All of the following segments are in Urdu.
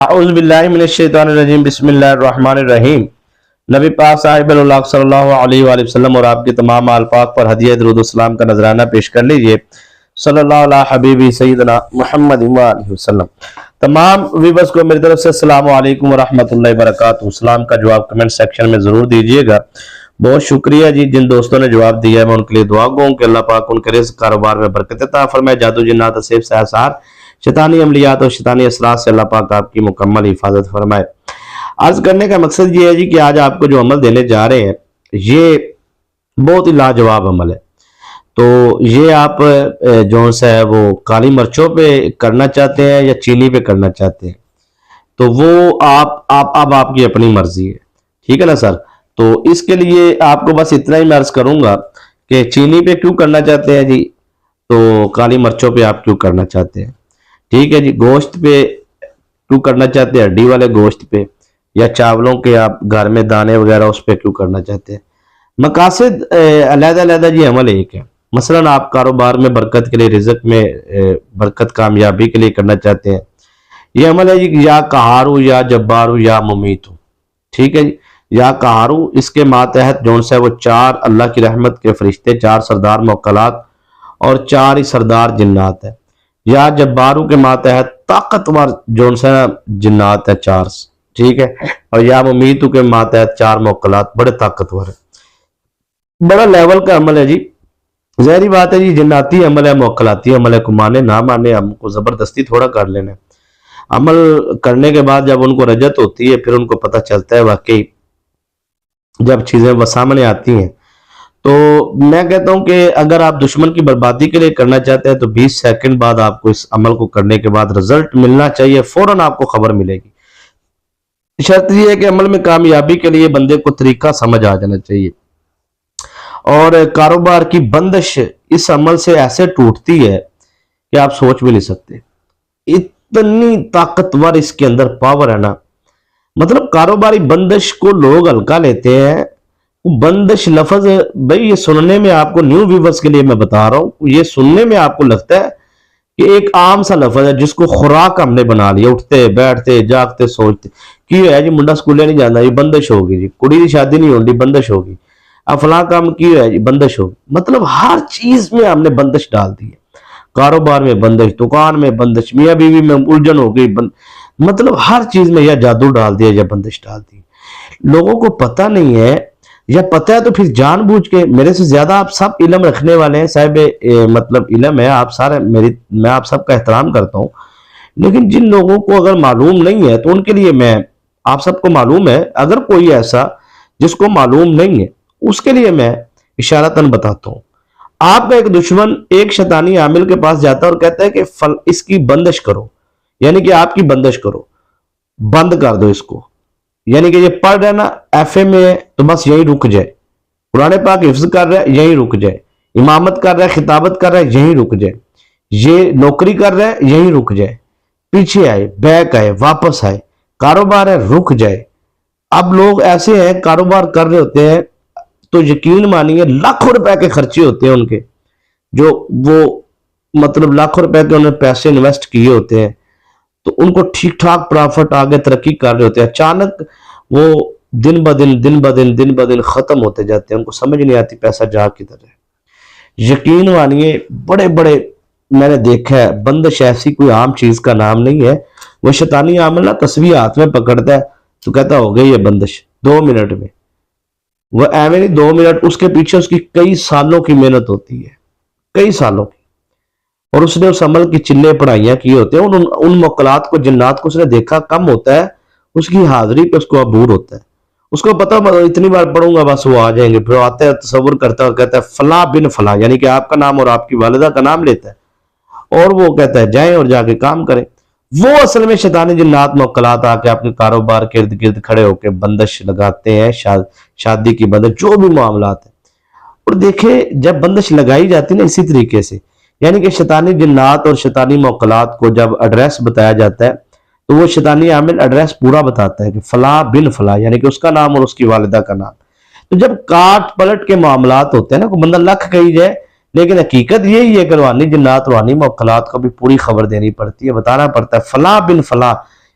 اعوذ باللہ من الشیطان الرجیم بسم اللہ الرحمن الرحیم۔ نبی پاک صاحب اللہ صلی اللہ علیہ وآلہ وسلم اور آپ کے تمام آل پاک پر ہدیہ درود السلام کا نذرانہ پیش کر لیجئے۔ صلی اللہ علیہ حبیبی سیدنا محمد وآلہ وسلم۔ تمام ویورز کو میری طرف سے السلام علیکم ورحمۃ اللہ وبرکاتہ۔ اسلام کا جواب کمنٹ سیکشن میں ضرور دیجئے گا۔ بہت شکریہ جی جن دوستوں نے جواب دیا ہے، میں ان کے لیے دعا گو ہوں کہ اللہ پاک ان کے رزق کاروبار میں برکت عطا فرمائے، جادو جنات اسیب سے آثار شیطانی عملیات اور شیطانی اثرات سے اللہ پاک آپ کی مکمل حفاظت فرمائے۔ عرض کرنے کا مقصد یہ ہے جی کہ آج آپ کو جو عمل دینے جا رہے ہیں یہ بہت ہی لاجواب عمل ہے۔ تو یہ آپ جو سا ہے وہ کالی مرچوں پہ کرنا چاہتے ہیں یا چینی پہ کرنا چاہتے ہیں، تو وہ آپ کی اپنی مرضی ہے، ٹھیک ہے نا سر۔ تو اس کے لیے آپ کو بس اتنا ہی میں عرض کروں گا کہ چینی پہ کیوں کرنا چاہتے ہیں جی، تو کالی مرچوں پہ آپ کیوں کرنا چاہتے ہیں، ٹھیک ہے جی۔ گوشت پہ کیوں کرنا چاہتے ہیں، ہڈی والے گوشت پہ، یا چاولوں کے آپ گھر میں دانے وغیرہ اس پہ کیوں کرنا چاہتے ہیں۔ مقاصد علیحدہ علیحدہ جی عمل ایک ہے۔ مثلا آپ کاروبار میں برکت کے لیے، رزق میں برکت کامیابی کے لیے کرنا چاہتے ہیں، یہ عمل ہے جی یا قہارو یا جبارو یا ممیتو، ٹھیک ہے جی۔ یا قہارو اس کے ماتحت جون سے وہ 4 اللہ کی رحمت کے فرشتے، 4 سردار موکلات اور 4 ہی سردار جنات ہیں۔ یا جبارو کے ماتحت طاقتور جون سے جنات ہے 4، ٹھیک ہے۔ اور یا ممیتو کے ماتحت 4 موکلات بڑے طاقتور ہے، بڑا لیول کا عمل ہے جی۔ ظاہری بات ہے جی جناتی عمل ہے، موکلاتی عمل ہے، کو مانے نہ مانے ہم کو زبردستی تھوڑا کر لینا ہے۔ عمل کرنے کے بعد جب ان کو رجت ہوتی ہے پھر ان کو پتہ چلتا ہے واقعی جب چیزیں وہ سامنے آتی ہیں۔ تو میں کہتا ہوں کہ اگر آپ دشمن کی بربادی کے لیے کرنا چاہتے ہیں تو 20 سیکنڈ بعد آپ کو اس عمل کو کرنے کے بعد رزلٹ ملنا چاہیے، فوراً آپ کو خبر ملے گی۔ شرط یہ ہے کہ عمل میں کامیابی کے لیے بندے کو طریقہ سمجھ آ جانا چاہیے، اور کاروبار کی بندش اس عمل سے ایسے ٹوٹتی ہے کہ آپ سوچ بھی نہیں سکتے، اتنی طاقتور اس کے اندر پاور ہے نا۔ مطلب کاروباری بندش کو لوگ ہلکا لیتے ہیں۔ بندش لفظ بھئی یہ سننے میں آپ کو نیو ویورز کے لیے میں بتا رہا ہوں، یہ سننے میں آپ کو لگتا ہے کہ ایک عام سا لفظ ہے جس کو خوراک ہم نے بنا لیا، اٹھتے بیٹھتے جاگتے سوچتے کی ہے جی منڈا سکولے نہیں جانا جی بندش ہوگی، جی کڑی کی شادی نہیں ہوگی بندش ہوگی، اب فلاں کام کی ہے جی بندش ہوگی۔ مطلب ہر چیز میں ہم نے بندش ڈال دی ہے، کاروبار میں بندش، دکان میں بندش، میاں بیوی میں الجھن ہو گئی، مطلب ہر چیز میں یا جادو ڈال دیا یا بندش ڈال دی۔ لوگوں کو پتہ نہیں ہے، یا پتہ ہے تو پھر جان بوجھ کے، میرے سے زیادہ آپ سب علم رکھنے والے ہیں صاحب، مطلب علم ہے آپ سارے، میں آپ سب کا احترام کرتا ہوں، لیکن جن لوگوں کو اگر معلوم نہیں ہے تو ان کے لیے میں، آپ سب کو معلوم ہے، اگر کوئی ایسا جس کو معلوم نہیں ہے اس کے لیے میں اشارتاً بتاتا ہوں۔ آپ کا ایک دشمن ایک شیطانی عامل کے پاس جاتا ہے اور کہتا ہے کہ اس کی بندش کرو، یعنی کہ آپ کی بندش کرو، بند کر دو اس کو، یعنی کہ یہ پڑھ رہا ہے نا ایف اے میں تو بس یہیں رک جائے، قرآن پاک حفظ کر رہا ہے یہیں رک جائے، امامت کر رہا ہے، خطابت کر رہا ہے یہیں رک جائے، یہ نوکری کر رہا ہے یہیں رک جائے، پیچھے آئے، بیک آئے، واپس آئے، کاروبار ہے رک جائے۔ اب لوگ ایسے ہیں کاروبار کر رہے ہوتے ہیں تو یقین مانیے لاکھوں روپے کے خرچے ہوتے ہیں ان کے، جو وہ مطلب لاکھوں روپے کے انہوں نے پیسے انویسٹ کیے ہوتے ہیں، تو ان کو ٹھیک ٹھاک پرافٹ آگے ترقی کر رہے ہوتے ہیں، اچانک وہ دن بدن ختم ہوتے جاتے ہیں، ان کو سمجھ نہیں آتی پیسہ جا کدھر ہے۔ یقین مانیے بڑے بڑے میں نے دیکھا ہے، بندش ایسی کوئی عام چیز کا نام نہیں ہے۔ وہ شیطانی عامل نا تسبیح ہاتھ میں پکڑتا ہے تو کہتا ہو گئی یہ بندش 2 منٹ میں، وہ ایویں نہیں 2 منٹ، اس کے پیچھے اس کی کئی سالوں کی محنت ہوتی ہے، کئی سالوں کی، اور اس نے اس عمل کی چلے پڑھائیاں کی ہوتے ہیں، ان موکلات کو جنات کو اس نے دیکھا کم ہوتا ہے، اس کی حاضری پہ اس کو عبور ہوتا ہے، اس کو پتہ اتنی بار پڑھوں گا بس وہ آ جائیں گے، پھر آتا ہے تصور کرتا ہے اور کہتا ہے فلاں بن فلاں، یعنی کہ آپ کا نام اور آپ کی والدہ کا نام لیتا ہے، اور وہ کہتا ہے جائیں اور جا کے کام کریں۔ وہ اصل میں شیطانی جنات موکلات آ کے آپ کے کاروبار کے ارد گرد کھڑے ہو کے بندش لگاتے ہیں، شادی کی بندش، جو بھی معاملات ہیں۔ اور دیکھیں جب بندش لگائی جاتی ہے نا اسی طریقے سے، یعنی کہ شیطانی جنات اور شیطانی موکلات کو جب ایڈریس بتایا جاتا ہے تو وہ شیطانی عامل ایڈریس پورا بتاتا ہے کہ فلاں بن فلاں، یعنی کہ اس کا نام اور اس کی والدہ کا نام۔ تو جب کاٹ پلٹ کے معاملات ہوتے ہیں نا، کوئی بندہ لکھ کہی جائے، لیکن حقیقت یہی ہے کہ روحانی جنات روحانی موکلات کو بھی پوری خبر دینی پڑتی ہے، بتانا پڑتا ہے فلاں بن فلاں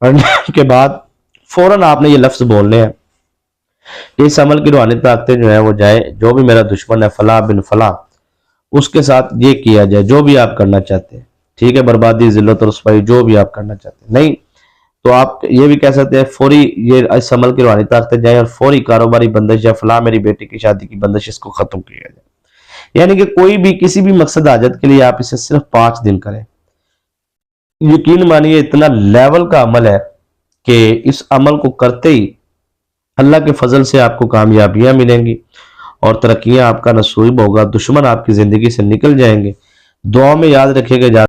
پڑھنے کے بعد فوراً آپ نے یہ لفظ بولنے ہیں کہ اس عمل کی روحانی طاقتیں جو ہے وہ جائے، جو بھی میرا دشمن ہے فلاں بن فلاں، اس کے ساتھ یہ کیا جائے جو بھی آپ کرنا چاہتے ہیں، ٹھیک ہے، بربادی، ذلت اور رسوائی جو بھی آپ کرنا چاہتے ہیں، نہیں تو آپ یہ بھی کہہ سکتے ہیں فوری یہ اس عمل کی روحانی طاقتیں جائیں اور فوری کاروباری بندش یا فلاں میری بیٹی کی شادی کی بندش اس کو ختم کیا جائے۔ یعنی کہ کوئی بھی کسی بھی مقصد حاجت کے لیے آپ اسے صرف 5 دن کریں، یقین مانیے اتنا لیول کا عمل ہے کہ اس عمل کو کرتے ہی اللہ کے فضل سے آپ کو کامیابیاں ملیں گی اور ترقیاں آپ کا نصیب ہوگا، دشمن آپ کی زندگی سے نکل جائیں گے۔ دعاؤں میں یاد رکھیے گا۔